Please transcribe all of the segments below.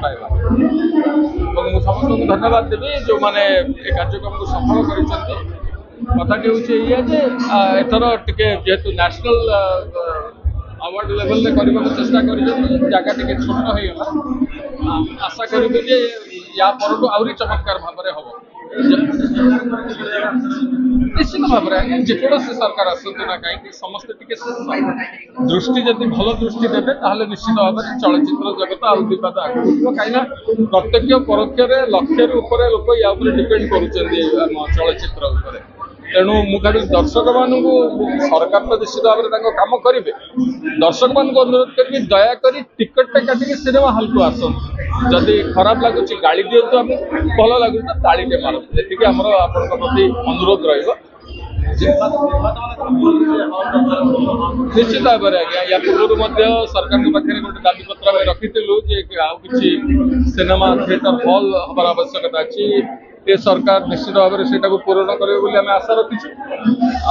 पाइबा समस्त को धन्यवाद देवी जो मैंने कार्यक्रम को सफल कर कथाटी हूँ एथर टे जेहेतु नेशनल अवार्ड लेवल करने को चेष्टा कर जगह टे छोट होगा आशा करी या पर आहरी चमत्कार भाव में हम निश्चित भाव में जेकोसी सरकार आसतु ना कहीं समस्त टी दृष्टि जब भल दृष्टि देते निश्चित भाव में चलचित्र जगत आउ विवाद आगे कहीं प्रत्यक्ष परोक्ष लक्ष्य लोक या डिपेंड कर चलचित्र तेणु मुझे दर्शक मानू सरकार तो निश्चित भाव में कम करेंगे दर्शक मान अनुरोध करी दयाकोरी टिकट काटिक सिनेमा हल को आसतु जदि खराब लगुच गाड़ी दिंतु आम भल लगुच तो तालीटे मारत ये आमर आपण प्रति अनुरोध रहा निश्चित भाव में आज्ञा या पूर्व सरकार पाखे गोटे दाबी पत्र रखीलु कि सिनेमा थिएटर हल हमार आवश्यकता अच्छी ये सरकार निश्चित भाव में से पूरण करेंगे आम आशा रखीचु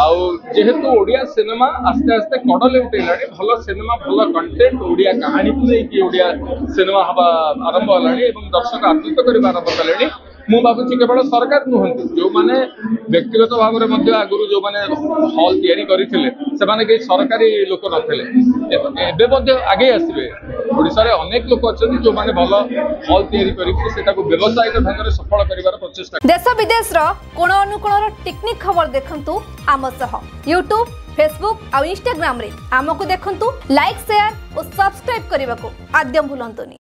आहेतु ओडिया सिनेमा आस्ते आस्ते कड़ले उठेला भल सिनेमा भल कंटेंट ओडिया कहानी को लेकिन ओडिया सिनेमा हवा आरंभ है दर्शक आदृत करने आरंभ कले मु भावुँ केवल सरकार नुहति जो मैंने व्यक्तिगत भाव में आगुरी जो मैंने हल या सरकारी लोक नथिले आगे आसवे ओडिशा रे अनेक लोक अच्छा जो मैंने भल हल या व्यावसायिक ढंग से सफल कर प्रचेषा देश विदेश कोण अनुकोण टेक्निक खबर देखंतु आम सह यूट्यूब फेसबुक और इंस्टाग्राम रे आमको देखंतु लाइक शेयर और सब्सक्राइब करने को आद्यम भूलंतुनी।